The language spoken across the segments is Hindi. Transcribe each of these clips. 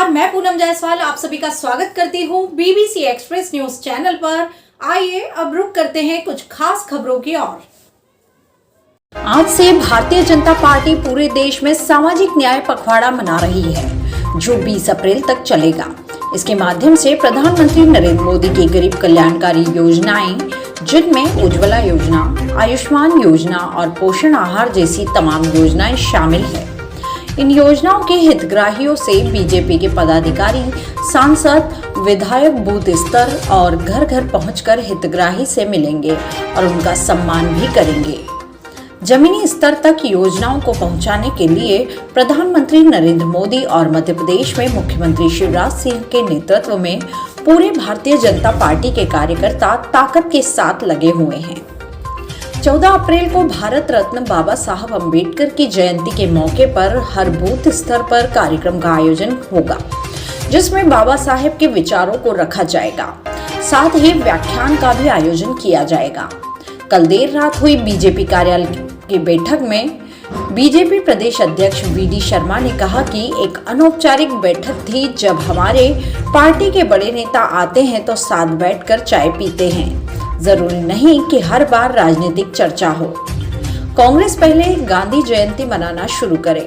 नमस्कार, मैं पूनम जायसवाल आप सभी का स्वागत करती हूँ बीबीसी एक्सप्रेस न्यूज चैनल पर। आइए अब रुक करते हैं कुछ खास खबरों की ओर। आज से भारतीय जनता पार्टी पूरे देश में सामाजिक न्याय पखवाड़ा मना रही है, जो 20 अप्रैल तक चलेगा। इसके माध्यम से प्रधानमंत्री नरेंद्र मोदी की गरीब कल्याणकारी योजनाएं, जिनमें उज्ज्वला योजना, आयुष्मान योजना और पोषण आहार जैसी तमाम योजनाएं शामिल है। इन योजनाओं के हितग्राहियों से बीजेपी के पदाधिकारी, सांसद, विधायक बूथ स्तर और घर घर पहुंचकर हितग्राही से मिलेंगे और उनका सम्मान भी करेंगे। जमीनी स्तर तक योजनाओं को पहुंचाने के लिए प्रधानमंत्री नरेंद्र मोदी और मध्य प्रदेश में मुख्यमंत्री शिवराज सिंह के नेतृत्व में पूरे भारतीय जनता पार्टी के कार्यकर्ता ताकत के साथ लगे हुए हैं। 14 अप्रैल को भारत रत्न बाबा साहब अम्बेडकर की जयंती के मौके पर हर बूथ स्तर पर कार्यक्रम का आयोजन होगा, जिसमें बाबा साहब के विचारों को रखा जाएगा। साथ ही व्याख्यान का भी आयोजन किया जाएगा। कल देर रात हुई बीजेपी कार्यालय की बैठक में बीजेपी प्रदेश अध्यक्ष वीडी शर्मा ने कहा कि एक अनौपचारिक बैठक थी। जब हमारे पार्टी के बड़े नेता आते हैं तो साथ बैठकर चाय पीते हैं, जरूरी नहीं कि हर बार राजनीतिक चर्चा हो। कांग्रेस पहले गांधी जयंती मनाना शुरू करे।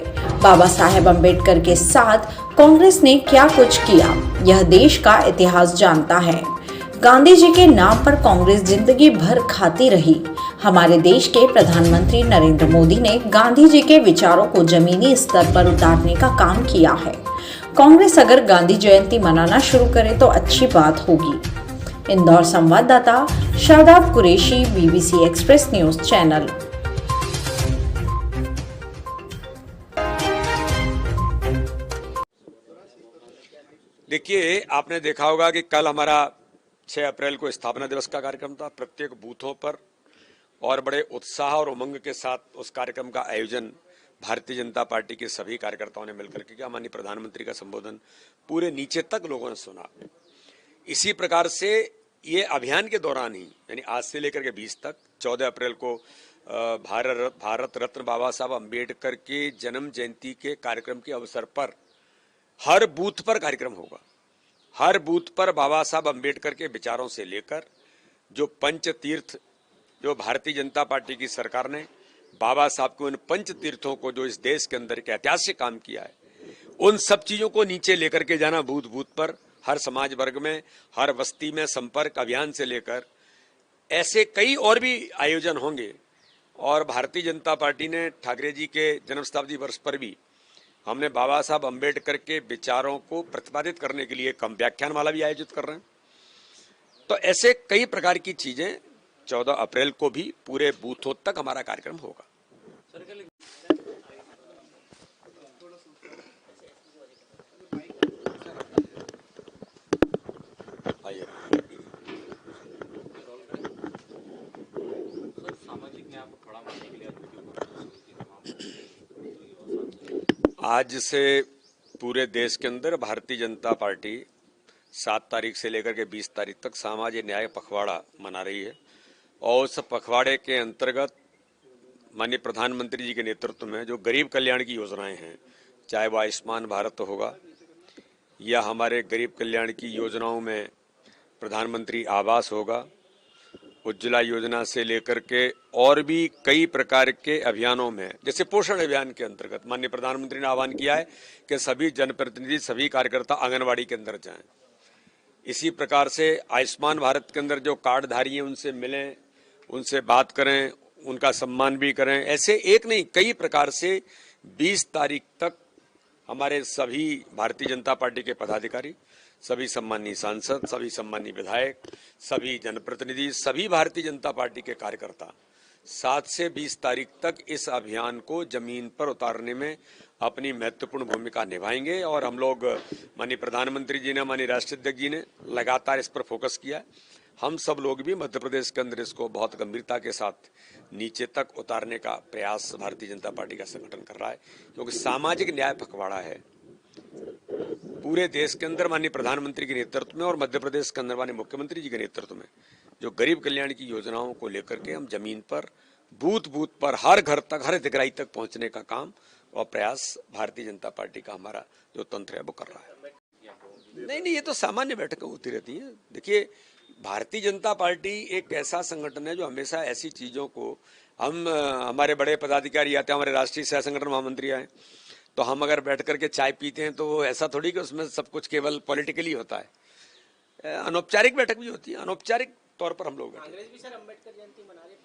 बाबा साहेब अम्बेडकर के साथ कांग्रेस ने क्या कुछ किया, यह देश का इतिहास जानता है। गांधी जी के नाम पर कांग्रेस जिंदगी भर खाती रही। हमारे देश के प्रधानमंत्री नरेंद्र मोदी ने गांधी जी के विचारों को जमीनी स्तर पर उतारने का काम किया है। कांग्रेस अगर गांधी जयंती मनाना शुरू करे तो अच्छी बात होगी। इंदौर संवाददाता Shadab Qureshi, BBC express news channel. देखिए, आपने देखा होगा कि कल हमारा 6 अप्रैल को स्थापना दिवस का कार्यक्रम था। प्रत्येक बूथों पर और बड़े उत्साह और उमंग के साथ उस कार्यक्रम का आयोजन भारतीय जनता पार्टी के सभी कार्यकर्ताओं ने मिलकर के किया। माननीय प्रधानमंत्री का संबोधन पूरे नीचे तक लोगों ने सुना। इसी प्रकार से ये अभियान के दौरान ही, यानी आज से लेकर के 20 तक, 14 अप्रैल को भारत रत्न बाबा साहब अम्बेडकर के जन्म जयंती के कार्यक्रम के अवसर पर हर बूथ पर कार्यक्रम होगा। हर बूथ पर बाबा साहब अम्बेडकर के विचारों से लेकर जो पंच तीर्थ, जो भारतीय जनता पार्टी की सरकार ने बाबा साहब को, उन पंच तीर्थों को जो इस देश के अंदर के ऐतिहासिक काम किया है, उन सब चीजों को नीचे लेकर के जाना बूथ बूथ पर, हर समाज वर्ग में, हर बस्ती में संपर्क अभियान से लेकर ऐसे कई और भी आयोजन होंगे। और भारतीय जनता पार्टी ने ठाकरे जी के जन्म शताब्दी वर्ष पर भी हमने बाबा साहब अम्बेडकर के विचारों को प्रतिपादित करने के लिए कम व्याख्यानमाला भी आयोजित कर रहे हैं। तो ऐसे कई प्रकार की चीजें 14 अप्रैल को भी पूरे बूथों तक हमारा कार्यक्रम होगा। आज से पूरे देश के अंदर भारतीय जनता पार्टी 7 तारीख से लेकर के 20 तारीख तक सामाजिक न्याय पखवाड़ा मना रही है। और उस पखवाड़े के अंतर्गत माननीय प्रधानमंत्री जी के नेतृत्व में जो गरीब कल्याण की योजनाएं हैं, चाहे वो आयुष्मान भारत होगा या हमारे गरीब कल्याण की योजनाओं में प्रधानमंत्री आवास होगा, उज्ज्वला योजना से लेकर के और भी कई प्रकार के अभियानों में, जैसे पोषण अभियान के अंतर्गत माननीय प्रधानमंत्री ने आह्वान किया है कि सभी जनप्रतिनिधि, सभी कार्यकर्ता आंगनवाड़ी के अंदर जाएं। इसी प्रकार से आयुष्मान भारत के अंदर जो कार्डधारी हैं उनसे मिलें, उनसे बात करें, उनका सम्मान भी करें। ऐसे एक नहीं, कई प्रकार से 20 तारीख तक हमारे सभी भारतीय जनता पार्टी के पदाधिकारी, सभी सम्मानीय सांसद, सभी सम्मानीय विधायक, सभी जनप्रतिनिधि, सभी भारतीय जनता पार्टी के कार्यकर्ता 7 से 20 तारीख तक इस अभियान को जमीन पर उतारने में अपनी महत्वपूर्ण भूमिका निभाएंगे। और हम लोग, माननीय प्रधानमंत्री जी ने, माननीय राष्ट्रीय अध्यक्ष जी ने लगातार इस पर फोकस किया। हम सब लोग भी मध्य प्रदेश के अंदर इसको बहुत गंभीरता के साथ नीचे तक उतारने का प्रयास भारतीय जनता पार्टी का संगठन कर रहा है, क्योंकि सामाजिक न्याय पखवाड़ा है। पूरे देश के अंदर माननीय प्रधानमंत्री के नेतृत्व में और मध्य प्रदेश के अंदर माननीय मुख्यमंत्री जी के नेतृत्व में जो गरीब कल्याण की योजनाओं को लेकर के हम जमीन पर, बूथ बूथ पर, हर घर तक, हर हितग्राही तक पहुंचने का काम और प्रयास भारतीय जनता पार्टी का हमारा जो तंत्र है वो कर रहा है। नहीं, ये तो सामान्य बैठकें होती रहती हैं। देखिए, भारतीय जनता पार्टी एक ऐसा संगठन है जो हमेशा ऐसी चीजों को हमारे बड़े पदाधिकारी आते हैं, हमारे राष्ट्रीय सह संगठन महामंत्री आए, तो हम अगर बैठ करके चाय पीते हैं तो ऐसा थोड़ी कि उसमें सब कुछ केवल पॉलिटिकली होता है। अनौपचारिक बैठक भी होती है, अनौपचारिक तौर पर हम लोग बैठे। कांग्रेस भी सर अम्बेडकर जयंती मना रही है,